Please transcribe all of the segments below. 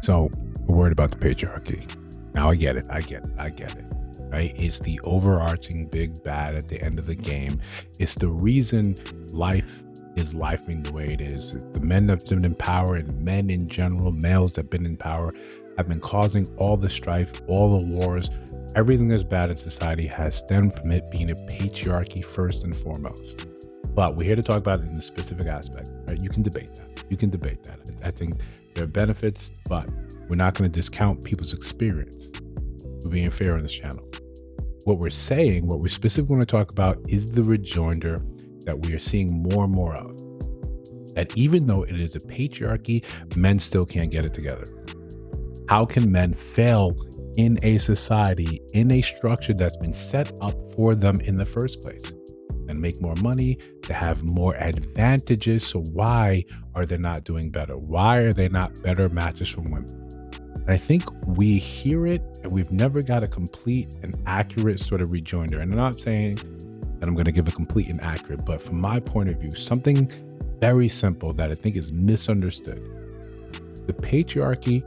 So we're worried about the patriarchy. Now I get it. Right? It's the overarching big bad at the end of the game. It's the reason life is lifing the way it is. It's the men that have been in power, and men in general, males that have been in power, have been causing all the strife, all the wars. Everything that's bad in society has stemmed from it being a patriarchy first and foremost. But we're here to talk about it in a specific aspect. Right? You can debate that. I think there are benefits, but we're not going to discount people's experience. We're being fair on this channel. What we're specifically going to talk about is the rejoinder that we are seeing more and more of. That even though it is a patriarchy, men still can't get it together. How can men fail in a society, in a structure that's been set up for them in the first place? And make more money, to have more advantages. So why are they not doing better? Why are they not better matches from women? And I think we hear it and we've never got a complete and accurate sort of rejoinder. And I'm not saying that I'm going to give a complete and accurate, but from my point of view, something very simple that I think is misunderstood. The patriarchy,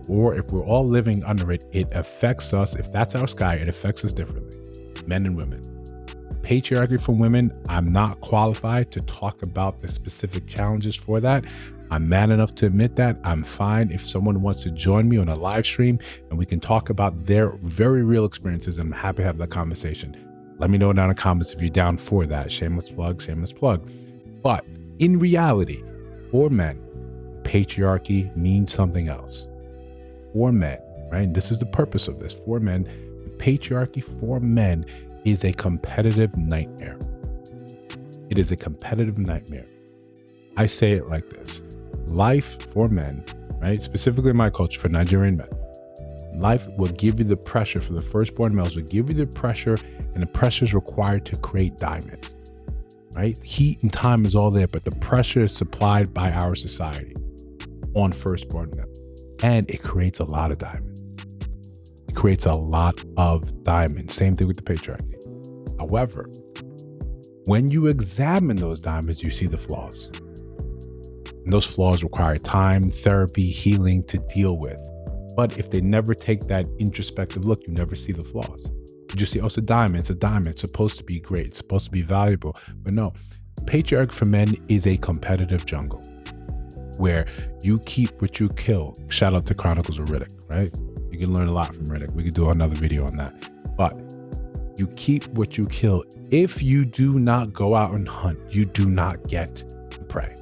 or if we're all living under it, it affects us. If that's our sky, it affects us differently, men and women. Patriarchy for women, I'm not qualified to talk about the specific challenges for that. I'm man enough to admit that. I'm fine if someone wants to join me on a live stream and we can talk about their very real experiences. I'm happy to have that conversation. Let me know down in the comments if you're down for that. Shameless plug. But in reality, for men, patriarchy means something else. For men, right? And this is the purpose of this. For men, patriarchy for men is a competitive nightmare. It is a competitive nightmare. I say it like this. Life for men, right? Specifically in my culture, for Nigerian men, life will give you the pressure. For the firstborn males, will give you the pressure, and the pressure is required to create diamonds, right? Heat and time is all there, but the pressure is supplied by our society on firstborn men. And it creates a lot of diamonds. Same thing with the patriarchy. However, when you examine those diamonds, you see the flaws. And those flaws require time, therapy, healing to deal with. But if they never take that introspective look, you never see the flaws. You just see, oh, it's a diamond. It's supposed to be great. It's supposed to be valuable. But no, patriarchy for men is a competitive jungle where you keep what you kill. Shout out to Chronicles of Riddick, right? You can learn a lot from Riddick. We could do another video on that. But you keep what you kill. If you do not go out and hunt, you do not get the prey.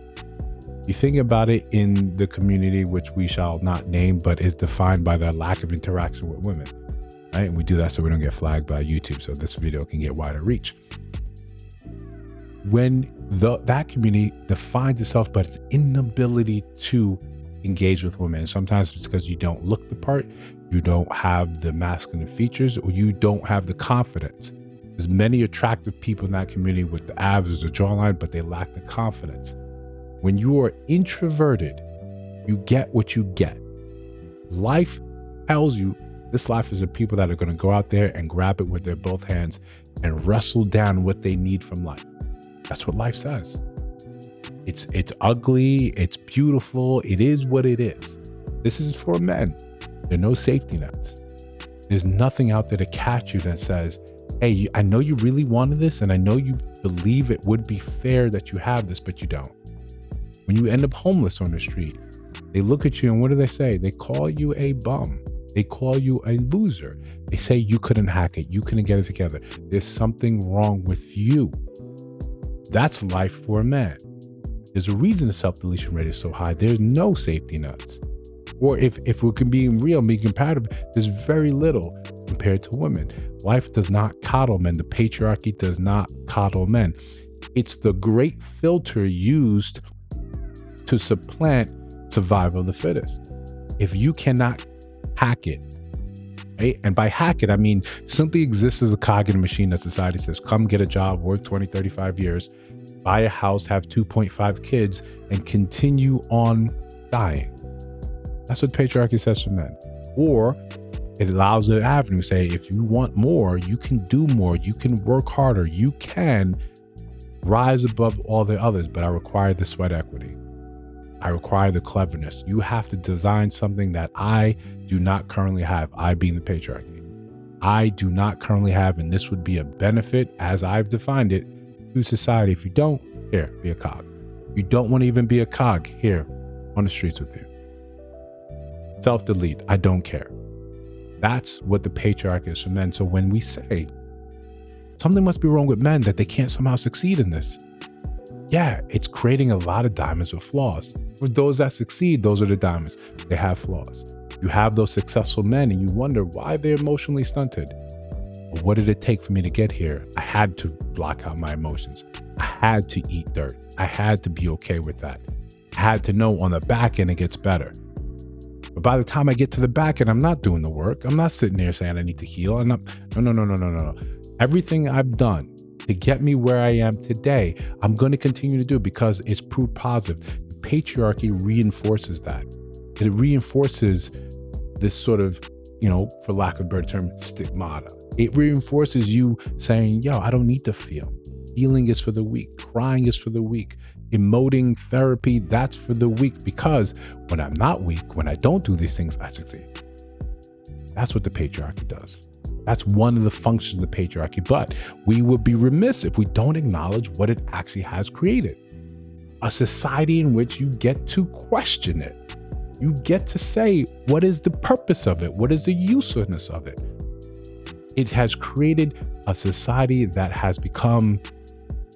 You think about it in the community, which we shall not name, but is defined by their lack of interaction with women, right? And we do that so we don't get flagged by YouTube, so this video can get wider reach. When that community defines itself by its inability to engage with women, sometimes it's because you don't look the part, you don't have the masculine features, or you don't have the confidence. There's many attractive people in that community with the abs or the jawline, but they lack the confidence. When you are introverted, you get what you get. Life tells you this life is of people that are going to go out there and grab it with their both hands and wrestle down what they need from life. That's what life says. It's ugly, it's beautiful, it is what it is. This is for men. There are no safety nets. There's nothing out there to catch you that says, hey, I know you really wanted this, and I know you believe it would be fair that you have this, but you don't. When you end up homeless on the street, they look at you and what do they say? They call you a bum. They call you a loser. They say you couldn't hack it. You couldn't get it together. There's something wrong with you. That's life for a man. There's a reason the self-deletion rate is so high. There's no safety nets. Or if we can be real, be comparative, there's very little compared to women. Life does not coddle men. The patriarchy does not coddle men. It's the great filter used to supplant survival of the fittest. If you cannot hack it, right? And by hack it, I mean simply exist as a cog in a machine that society says, come get a job, work 20, 35 years, buy a house, have 2.5 kids, and continue on dying. That's what patriarchy says for men. Or it allows an avenue, say, if you want more, you can do more, you can work harder, you can rise above all the others, but I require the sweat equity. I require the cleverness. You have to design something that I do not currently have, I being the patriarchy. I do not currently have, and this would be a benefit as I've defined it to society. If you don't, here, be a cog. You don't want to even be a cog, here, on the streets with you. Self-delete, I don't care. That's what the patriarchy is for men. So when we say something must be wrong with men that they can't somehow succeed in this, yeah, it's creating a lot of diamonds with flaws. For those that succeed, those are the diamonds. They have flaws. You have those successful men and you wonder why they're emotionally stunted. Well, what did it take for me to get here? I had to block out my emotions. I had to eat dirt. I had to be okay with that. I had to know on the back end it gets better. But by the time I get to the back end, I'm not doing the work. I'm not sitting there saying I need to heal. No. Everything I've done to get me where I am today, I'm going to continue to do because it's proof positive. The patriarchy reinforces that. It reinforces this sort of, for lack of a better term, stigmata. It reinforces you saying, yo, I don't need to feel. Healing is for the weak. Crying is for the weak. Emoting, therapy, that's for the weak, because when I'm not weak, when I don't do these things, I succeed. That's what the patriarchy does. That's one of the functions of the patriarchy, but we would be remiss if we don't acknowledge what it actually has created. A society in which you get to question it. You get to say, what is the purpose of it? What is the usefulness of it? It has created a society that has become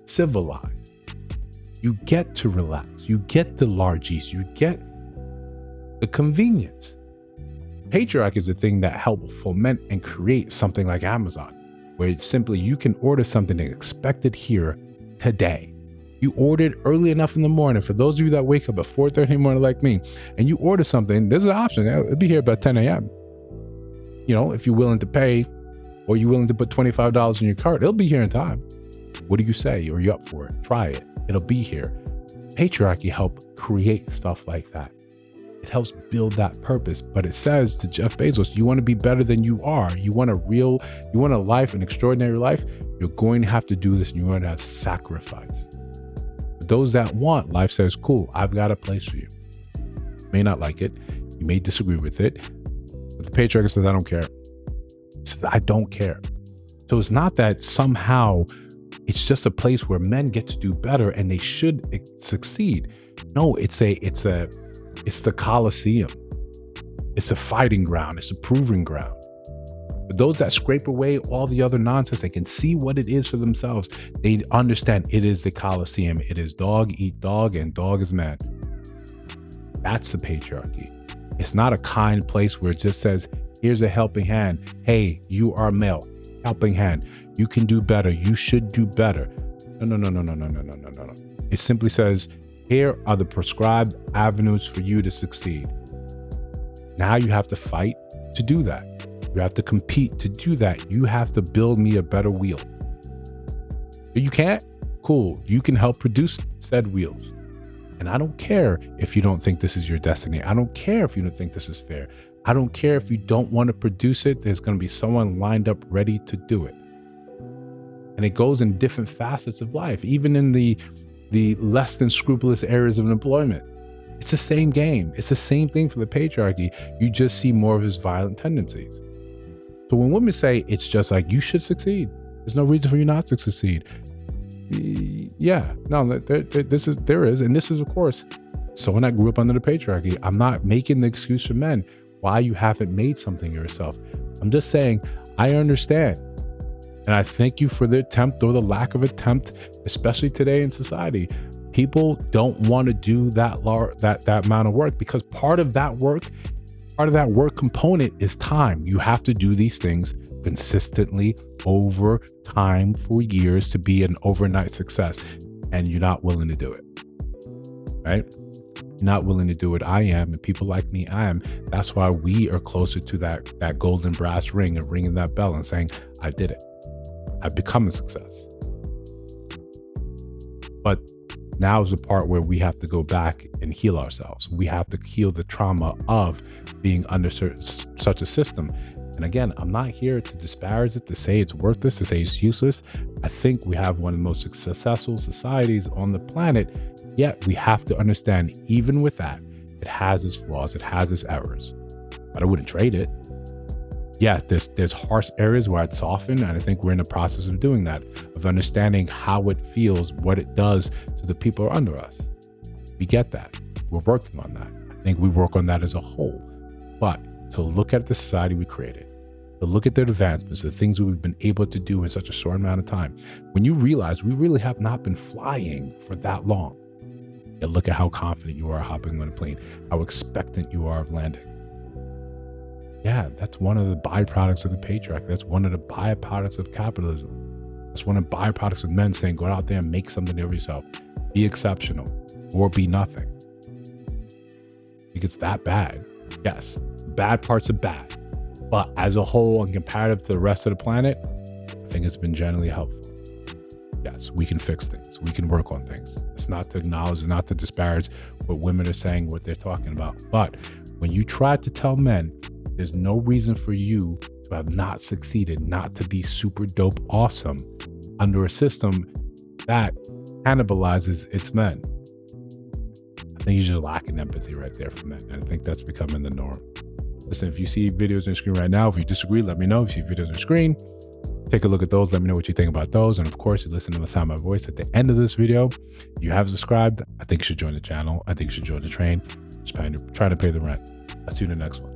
civilized. You get to relax. You get the largesse. You get the convenience. Patriarchy is the thing that helped foment and create something like Amazon, where it's simply you can order something and expect it here today. You ordered early enough in the morning. For those of you that wake up at 4:30 in the morning like me, and you order something, there's an option. It'll be here by 10 a.m. If you're willing to pay, or you're willing to put $25 in your cart, it'll be here in time. What do you say? Are you up for it? Try it. It'll be here. Patriarchy helped create stuff like that. It helps build that purpose. But it says to Jeff Bezos, you want to be better than you are. You want a life, an extraordinary life. You're going to have to do this, and you're going to have sacrifice. For those that want, life says, cool, I've got a place for you. You may not like it. You may disagree with it. But the patriarchy says, I don't care. It says, I don't care. So it's not that somehow it's just a place where men get to do better and they should succeed. No, it's the Colosseum. It's a fighting ground. It's a proving ground. But those that scrape away all the other nonsense, they can see what it is for themselves. They understand it is the Colosseum. It is dog eat dog and dog is man. That's the patriarchy. It's not a kind place where it just says, here's a helping hand. Hey, you are male. Helping hand. You can do better. You should do better. No. It simply says, here are the prescribed avenues for you to succeed. Now you have to fight to do that. You have to compete to do that. You have to build me a better wheel. If you can't, cool. You can help produce said wheels. And I don't care if you don't think this is your destiny. I don't care if you don't think this is fair. I don't care if you don't want to produce it. There's going to be someone lined up ready to do it. And it goes in different facets of life, even in the less than scrupulous areas of employment. It's the same game. It's the same thing for the patriarchy. You just see more of his violent tendencies. So when women say it's just like, you should succeed, there's no reason for you not to succeed. Yeah, no, there is. And this is, of course, someone that grew up under the patriarchy. I'm not making the excuse for men why you haven't made something yourself. I'm just saying, I understand. And I thank you for the attempt or the lack of attempt, especially today in society. People don't want to do that amount of work, because part of that work component is time. You have to do these things consistently over time for years to be an overnight success. And you're not willing to do it, right? You're not willing to do it. I am, and people like me, I am. That's why we are closer to that golden brass ring and ringing that bell and saying, I did it. I've become a success. But now is the part where we have to go back and heal ourselves. We have to heal the trauma of being under such a system. And again, I'm not here to disparage it, to say it's worthless, to say it's useless. I think we have one of the most successful societies on the planet Yet we have to understand, even with that, it has its flaws, it has its errors, but I wouldn't trade it. Yeah, there's harsh areas where I'd soften, and I think we're in the process of doing that, of understanding how it feels, what it does to the people under us. We get that. We're working on that. I think we work on that as a whole. But to look at the society we created, to look at the advancements, the things we've been able to do in such a short amount of time, when you realize we really have not been flying for that long, and look at how confident you are hopping on a plane, how expectant you are of landing. Yeah, that's one of the byproducts of the patriarchy. That's one of the byproducts of capitalism. That's one of the byproducts of men saying, go out there and make something of yourself. Be exceptional or be nothing. It gets that bad. Yes, bad parts are bad. But as a whole and comparative to the rest of the planet, I think it's been generally helpful. Yes, we can fix things. We can work on things. It's not to acknowledge, it's not to disparage what women are saying, what they're talking about. But when you try to tell men, there's no reason for you to have not succeeded, not to be super dope awesome under a system that cannibalizes its men. I think you're just lacking empathy right there for men. And I think that's becoming the norm. Listen, if you see videos on the screen right now, if you disagree, let me know. If you see videos on the screen, take a look at those. Let me know what you think about those. And of course, you listen to the sound of my voice at the end of this video. If you have subscribed, I think you should join the channel. I think you should join the train. Just trying to pay the rent. I'll see you in the next one.